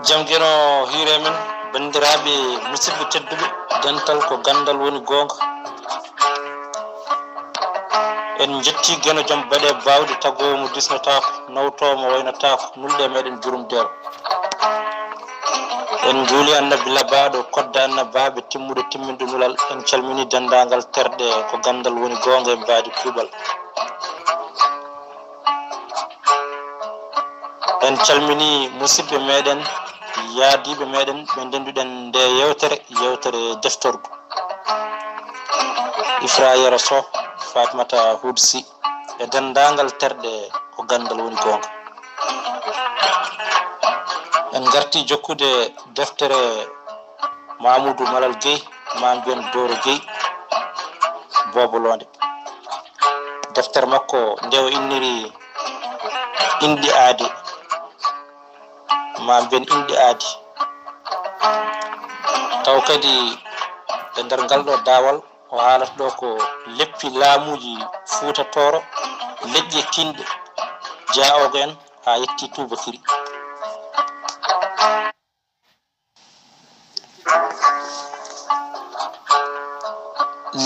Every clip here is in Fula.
jamgeno hiire men bandiraɓe musidɓe tedduɓe dental ko gandal woni gonga en jetti geno joom baɗe bawde tagomo disnotako nawtomo waynotako nulɗe meɗen jurum dero en juuli annabi labaɗo kodda annabaɓe timmude timminde nulal en calmini dendagal terɗe ko gandal woni gonga e mbaadi kuuɓal en calmini musidɓe meɗen yaadiɓe meɗen ɓe ndenduɗen nde yewtere deftordu Ifrayera Sow Fatimata Hudsi e dendagal terɗe ko gandal woni gonga en garti jokkude deftere Mamoudou Malal Gueye Mambiyen Doro Gueye Bobolonde deftere makko nde o inniri indi aade Mambiyen indi aadi taw kadi e nder ngal ɗo dawal o haalata ɗo ko leppi laamuji Fuuta Tooro leƴƴe kinɗe Diaogo en ha yetti Toubakiri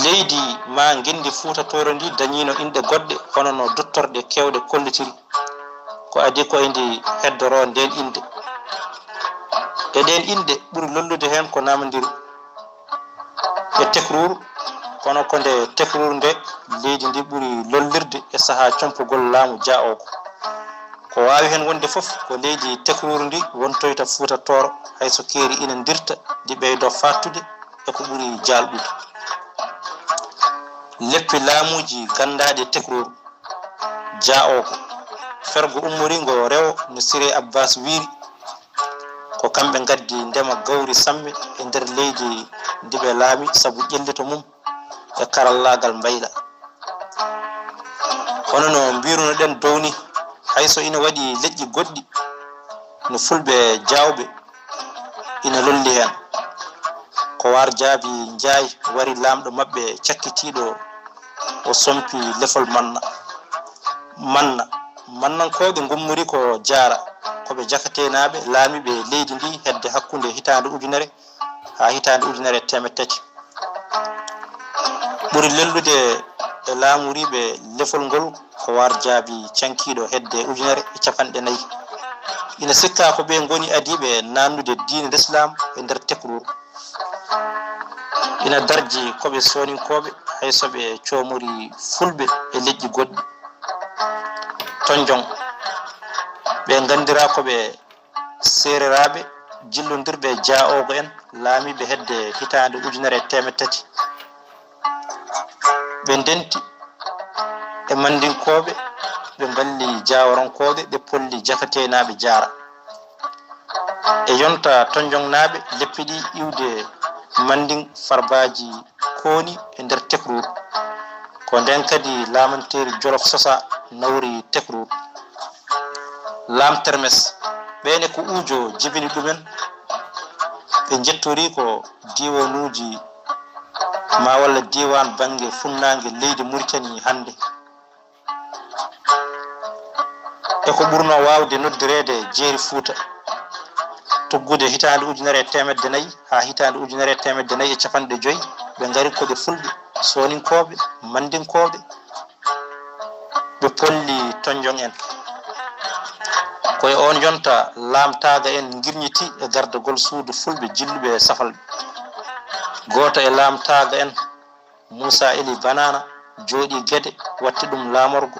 leydi ma gendi Fuuta Tooro ndi dañino inɗe goɗɗe hono no dottorɗe kewɗe kollitiri ko adi ko indi heddoro nden inde e ɗen inde ɓuri lollude hen ko namdiri e tekrur kono ko nde tekrur nde leydi ndi ɓuri lollirde e saaha compugol laamu Diaogo ko wawi hen wonde foof ko leydi tekrur ndi wontoyta Fuuta Tooro hayso keeri ina dirta ndi ɓeydo fattude e ko ɓuri jalɓude leppi laamuji gandaɗe tekrur Diaogo fergo ummoringo rewo no Siré Abbas wiiri ko kamɓe gaddi ndema gawri samme e nder leydi ndiɓe laami saabu ƴellito mum e karallagal mbayla hono no mbiruno ɗen downi hayso ina waɗi leƴƴi goɗɗi no fulɓe jawɓe ina lolli hen ko war jaabi Njaay wari lamɗo mabɓe cakkitiɗo o sompi lefol mannankoɓe gummori ko jaara koɓe jakatenaɓe laamiɓe leydi ndi hedde hakkude hitande ujunere ha hitande ujunere 300 ɓuri lellude e laamuriɓe lefol ngol ko war jaabi cankiɗo hedde ujunere e capanɗe 4 ina sikka ko ɓe goni adiɓe nannude diine l'islam e nder tekrur ina darji koɓe soninkoɓe haysoɓe coomori fulɓe e leƴƴi goɗɗi tonjon ɓe gandira koɓe sereraɓe jillodirɓe Diaogo en laamiɓe hedde hitande ujunere 300 ɓe ndenti e mandinkoɓe ɓe balli Diawarankoɓe ɓe polli jakatenaɓe jaara e yonta tonjonnaɓe leppiɗi iwde mandin farbaji kooni e nder tekrur ko nden kadi laamanteri Jolof Sosa nawri tekrur laam termes ɓene ko ujo jibini ɗumen ɓe jettori ko diwanuji ma walla diwan bange funnague leydi Mauritanie hande e ko ɓurno wawde noddirede jeeri Fuuta toggude hitande ujunere 400 ha hitande ujunere 450 ɓe gari koɓe fulɓe soninkoɓe mandinkoɓe ɓe polli tonjon en koye on yonta laamtaga en guirñiti e gardagol suudu fulɓe jilluɓe safalɓe goto e laamtaga en Moussa Eli Banana jooɗi gueɗe watti ɗum laamorgo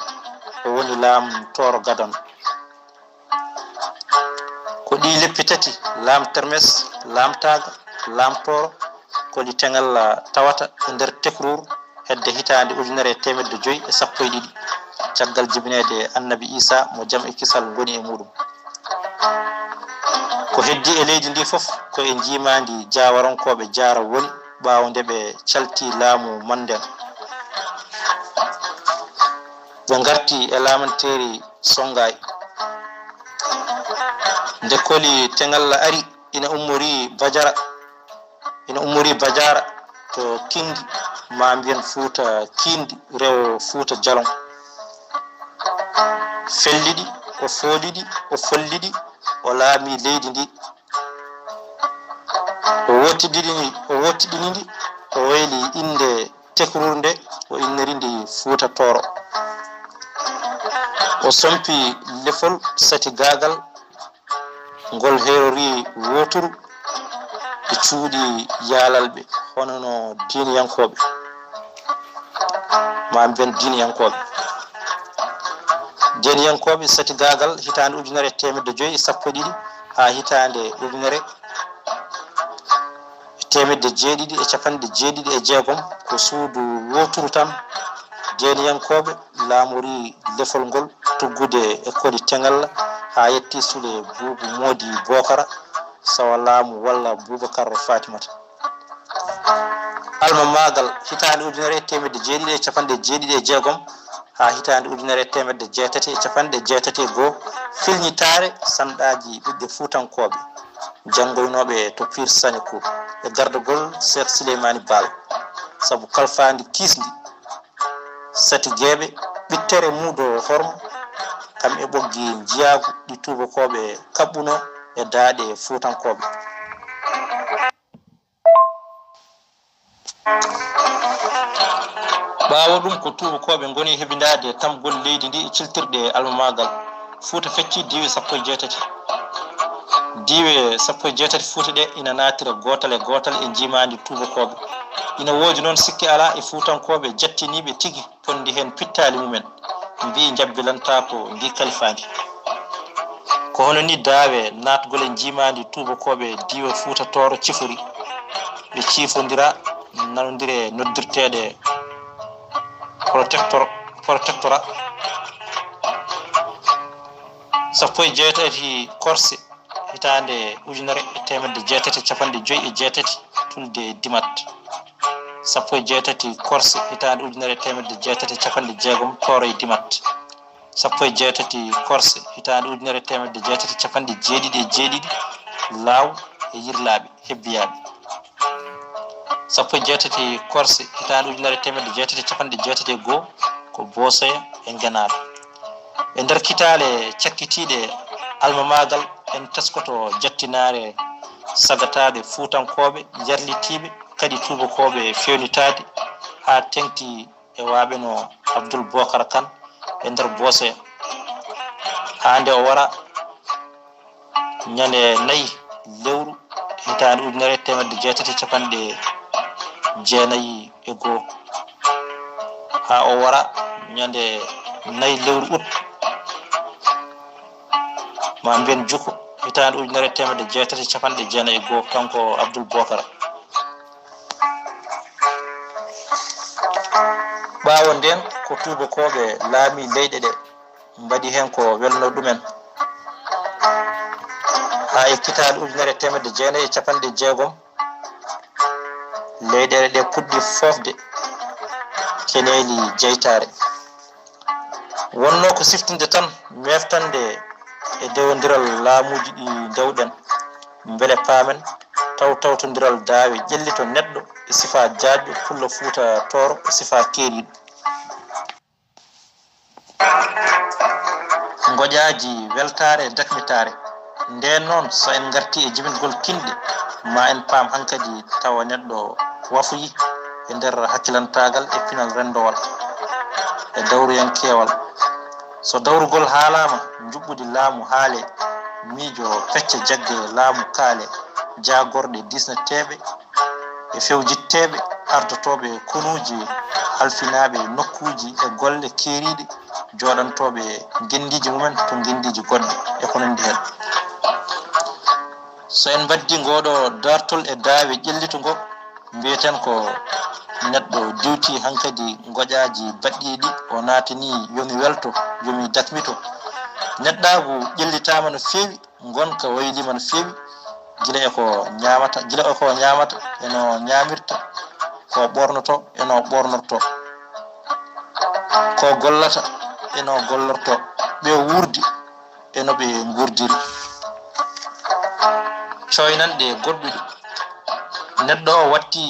o woni laam Toro Gadon ko ɗi leppi tati laam termes laamtaga laam Toro koli tegal tawata e nder tekrur hedde hitande ujunere 112 caggal jibinede annabi Isa mo jam e kisal goni e muɗum ko heddi e leydi ndi foof ko e jimandi Diawarankoɓe jaara woni ɓawo nde ɓe calti laamu Mandel ɓe garti e laamanteri Songay nde koli tegal ari ina ummori Badiara to Kindi ma mbiyen Fuuta Kindi rewo Fuuta Jalon fellidi o foolidi o follidi o laami leydi ndi o wottidini ndi o wayli inde tekrurde o inniri ndi Fuuta Tooro o sompi lefol sati gagal ngol herori woturu e cuuɗi yaalalɓe hono no diiniyankoɓe ma mbiyen diiniyankoɓe sati gagal hitande 1950 ha hitande 1976 ko suudu woturu tan diiniyankoɓe laamori lefol ngol tuggude e kodi Tengalla ha yetti suuɗe Buubu Moodi Bokara sawa laamu walla Boubacar Fatimata alma magal hitande 1976 ha hitande 1981 filñitare sanɗaji ɓiɓɓe Fuutankoɓe janggoynoɓe to Pire Sanikou e gardugol Cheikh Souleymany Baal sabu kalfandi kisdi sati gueɓe ɓittere muudo hormo kam e ɓoggi jiyagu ɗi tubakoɓe kaɓɓuno e daaɗe Fuutankoɓe ɓawo ɗum ko tubakoɓe goni heɓidade tamgol leydi ndi e ciltirɗe almamagal Fuuta fecci diwe 16 diwe 16 Fuuta ɗe ina natira gotal e gotal e jimadi tubakoɓe ina woodi noon sikki ala e Fuutankoɓe jattiniɓe tigi pondi hen pittali mumen mbi jabbilanta ko ndi kalifandi ko hono ni daawe natgol e jimadi tubakoɓe diwe Fuuta Tooro cifori ɓe cifodira nanodire noddirteɗe protectorat 17 Korse hitande 1958 tulde Dimat 17 Korse hitande 1960 Tooro e Dimat 17 Korse hitande 1970 Law e Yirlaaɓe hebbiyaɓe 17 Korse hitande 1981 ko Bosoya e Ngenaar e nder kitale cakkitiɗe almamagal en taskoto jattinare sagataɓe Fuutankoɓe yarlitiɓe kadi tubakoɓe fewnitade ha tengti e waɓeno Abdoul Bokar Kane e nder Bosoya hande o wara ñande 4 lewru hitande 1991 ha o wara ñande 4 lewru août ma mbiyen Juko hitande 1991 kanko Abdoul Bokar ɓawo nden ko tubakoɓe laami leyɗe ɗe mbaɗi hen ko welno ɗumen ha e kitade 1960 leyɗele ɗe puɗɗi fofde keneeli jeytare wonno ko siftinde tan meftande e dewodiral laamuji ɗi dewɗen beele paamen tawtodiral daawe ƴellito neɗɗo e sifa jaajɗo pullo Fuuta Tooro e sifa keeriɗo goƴaji weltare e dakmitare nden noon so en garti e jibingol kinɗe ma en paam hankadi tawa neɗɗo wafuyi e nder hakkilantagal e pinal rendowal e dawruyankewal so dawrugol haalama juɓɓudi laamu haale miijo pecce jagge laamu kaale jagorɗe disneteɓe e fewjitteɓe ardotoɓe konuji halfinaɓe nokkuji e golle keeriɗe joɗantoɓe gendiji mumen to gendiji goɗɗe e ko nandi hen so en baddi ngoɗo dartol e daawe ƴellitugo mbiyeten ko neɗɗo diwti hankadi goƴaji baɗɗiɗi o natani yomi welto yomi dakmito neɗɗagu ƴellitama no feewi gonka waylima no feewi gila e ko ñamata eno ñamirta ko ɓornoto eno ɓornorto ko gollata eno gollorto ɓe wurdi eno ɓe gurdiri coynanɗe goɗɗuɗe neɗɗo o watti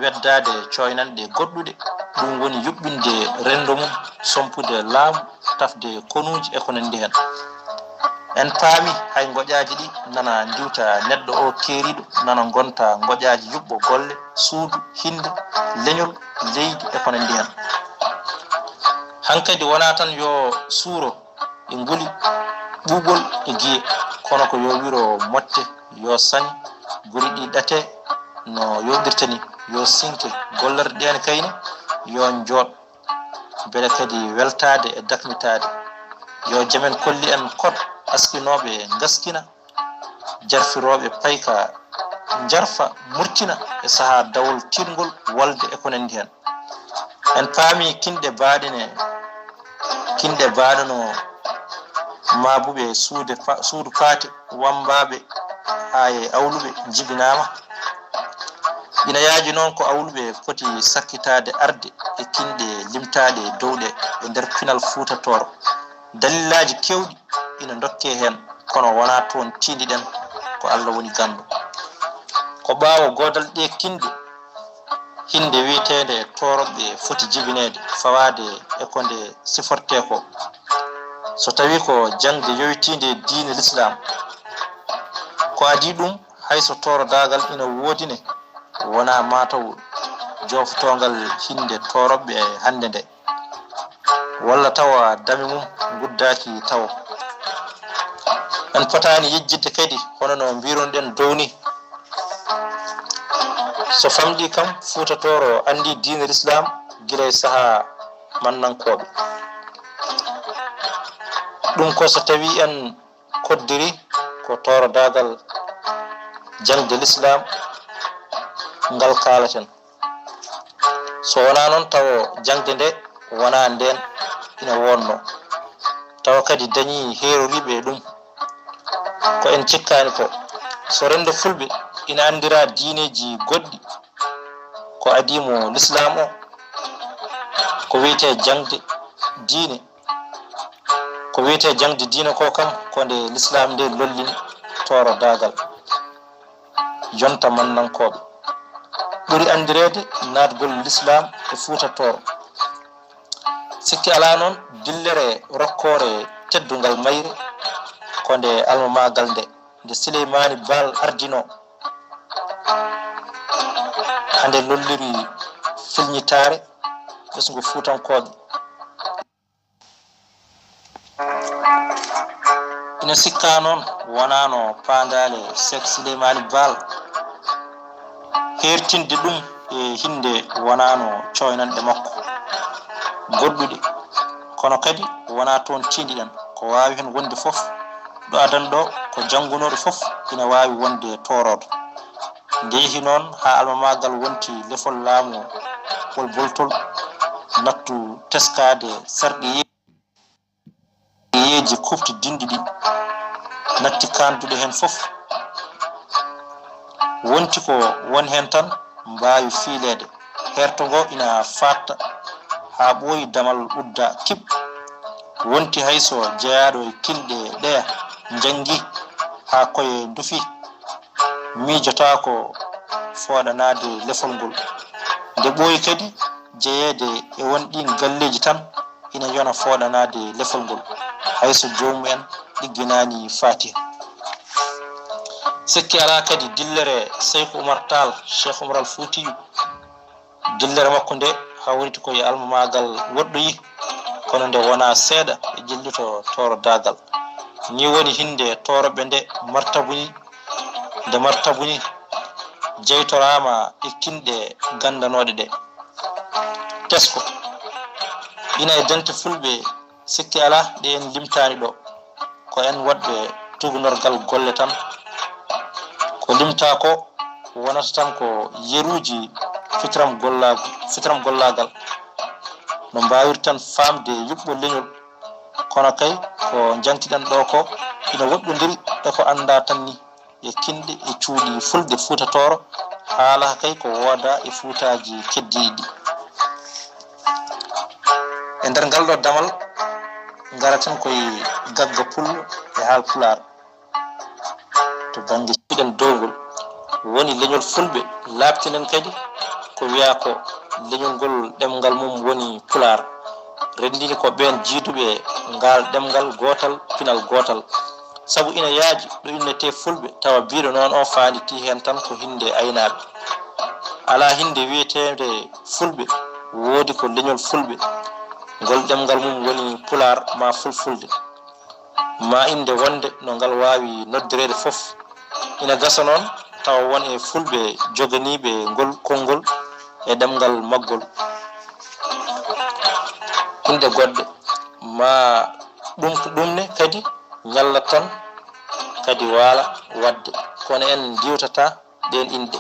weddade coynanɗe goɗɗuɗe ɗum woni yuɓɓinde rendo mum, sompude laamu, tafde konuuji e ko nandi hen. En paami hay ngoƴaji ɗi nana ndiwta neɗɗo o keeriɗo, nana gonta ngoƴaji yuɓɓo golle, suudu, hinde, leñol, leydi e ko nandi hen. Hankadi wona tan yo suuro e nguli ɓuuɓol e giye, kono ko yo wiro motte, yo sañ, guri ɗi ɗate no yoɗirta ni, yo sinke gollorɗe ɗen kayne, yo jooɗ, beele kadi weltade e dakmitade, yo jamen kolli en kot askinoɓe gaskina, jarfiroɓe payka jarfa murtina e saaha dawol tirgol walde e ko nandi hen. En paami kinɗe baɗano mabuɓe suudu paate, wambaɓe ha e awluɓe jibinama. Ina yaaji noon ko awluɓe foti sakkitade arde e kinɗe limtaɗe dowɗe e nder pinal Fuuta Tooro. Dalillaji kewɗi ina dokke hen, kono wona toon tindiɗen ko Allah woni gandu. Ko ɓaawo godal ɗe kinɗe, hinde wiitede toroɓe foti jibinede fawade e ko nde siforte ko. So tawi ko jangde yoytinde diine l'islam, ko adi ɗum hayso toro dagal ina woodine, wona mataw jofotogal hinde toroɓe hande nde, walla tawa dami mum guddaki taw. En potani yejjidde kadi hono no mbironɗen downi, so famɗi kam Fuuta Tooro andi diine l'islam guila saaha mannankoɓe. ɗum ko so tawi en koddiri ko toro dagal jangde l'islam ngal kalaten. So wona noon taw jangde nde wona nden ina wonno, tawa kadi dañi heeroriɓe ɗum. Ko en cikkani ko so rendo fulɓe ina andira diineji goɗɗi ko adimo l'islam o, ko wiyete jangde diine, ko wiyete jangde diine ko kam ko nde l'islam nde lollini toro dagal jonta mannankoɓe. ɓuri andirede natgol l'islam e Fuuta Tooro. Sikki ala noon dillere rokkore teddugal mayre ko nde almamagal nde Souleymani Baal ardino, hande lolliri filñitare ɓesgu Fuutankoɓe. ina sikka noon wonano pandale Cheikh Souleymani Baal hertinde ɗum e hinde wonano coynanɗe makko goɗɗuɗe, kono kadi wona toon tindiɗen. Ko wawi hen wonde foof ɗo adan ɗo ko jangunoɗo foof ina wawi wonde torodo. Nde yeehi noon ha almamagal wonti lefol laamu pol boltol, nattu teskade sarɗi yeeji kufti dindi ɗi, natti kanduɗe hen foof. Wonti ko won hen tan mbawi fiilede, hertogo ina fatta ha ɓooyi damal udda kib. Wonti hayso jeeyaɗo e kilɗe ɗeya jangi ha koye dufi, miijota ko fooɗanade lefol ngol. Nde ɓooyi kadi jeeyede e wonɗin galleji tan ina yona fooɗanade lefol ngol, hayso joomumen ɗigginani Fatiha. Sikki ala kadi dillere Seydou Oumar Tall, Cheikh Oumar al Foutiyou, dillere makko nde hawriti koye almamagal woɗɗoyi, kono nde wona seeɗa e jillito toro dagal. Ni woni hinde toroɓe nde martabuni jeytorama e kinɗe gandanoɗe ɗe. Tesko ina e dente fulɓe sikki ala ɗe en limtani ɗo, ko en waɗɓe tugunorgal golle tan. Ko limta ko wonata tan ko yeruji fitram gollagal no mbawir tan famde yuɓɓo leñol, kono kay ko jantiɗen ɗo ko ina woɗɗodiri e ko anda tan ni e kinɗe e cuuɗi fulɓe Fuuta Tooro, haala kay ko wooda e fuutaji keddiɗi. E nder ngal ɗo damal ngaraten koye gagga pullo e haalpulaar. To banggue ciɗen dowgol woni leñol fulɓe labtinen kadi ko wiya ko leñol ngol ɗemgal mum woni pular rendini ko ɓen jiiduɓe ngal ɗemgal gotal pinal gotal sabu ina yaaji ɗo innete fulɓe tawa biɗo noon o faanditi hen tan ko hinde aynaɓe ala hinde wiyetede fulɓe woodi ko leñol fulɓe ngol ɗemgal mum woni pular ma fulfulde ma inde wonde no ngal wawi noddirede fof ina gasa noon tawa won e fulɓe joganiɓe ngol konngol e ɗemgal maggol inde goɗɗe ma ɗumne kadi ñalla tan kadi waala wadde kono en diwtata ɗen inde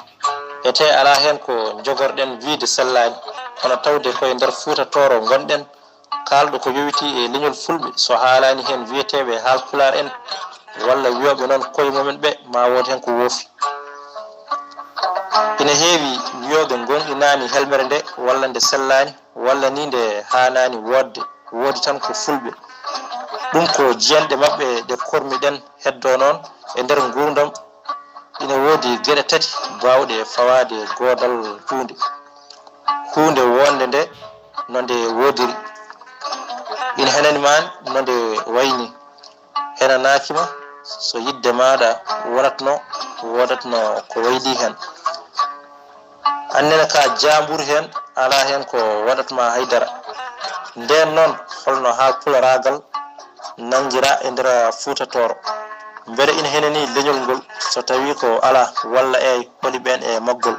ete ala hen ko jogorɗen wiide sellani kono tawde koye nder Fuuta Tooro gonɗen kalɗo ko yowiti e leñol fulɓe so haalani hen wiyeteɓe haalpular en walla wiyoɓe noon koye mumen ɓe ma woodi hen ko woofi ina heewi wiyoɓe gonɗinani helmere nde walla nde sellani walla ni nde hanani wodde woodi tan ko fulɓe ɗum ko jiyanɗe maɓɓe ɗe kormiɗen heddo noon e nder gurdam ina woodi geɗe tati bawɗe fawade godal hunde wonde nde no nde wodiri ina henani mani no nde wayni henanakima so yidde maɗa wodatno ko wayli hen annene ka jamburu hen ala hen ko waɗatma haydara nden noon holno ha pularagal nangira e nder Fuuta Tooro beele ina henani leñol ngol so tawi ko ala walla e holi ɓen e maggol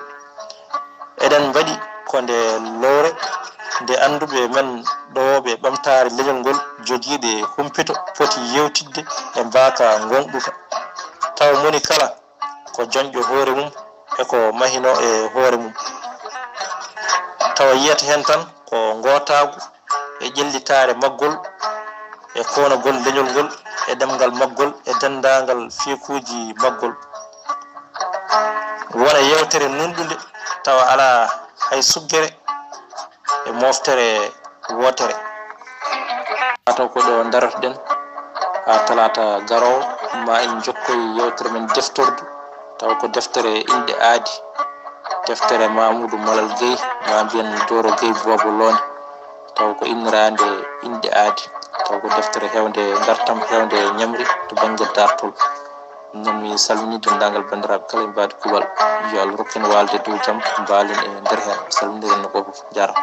eɗen mbaɗi ko nde lowre nde anduɓe men ɗowoɓe ɓamtare leñol ngol joguiɗe humpito poti yewtidde e mbaka gonɗuka taw moni kala ko joñƴo hoore mum eko mahino e hoore mum tawa yiyata hen tan ko ngotagu e ƴellitare maggol e konagol leñol ngol e ɗemgal maggol e dendagal fiikuji maggol wona yewtere nunɗude tawa ala hay suggere e moftere wotere taw ko ɗo daratoɗen ha talata garowo ma en jokkoy yewtere men deftordu taw ko deftere inde aadi deftere Mamoudou Malal Gueye ma mbiyen Doro Gueye Bobo Lone taw ko innirande inde aadi taw ko deftere hewde gartam hewde ñamri to banggue dartol non mi salmini dendagal bandiraɓe kala e mbadi kuuɓal yo Allah rokken walde dow jaam mbalen e nder hen salminiren no ko jarama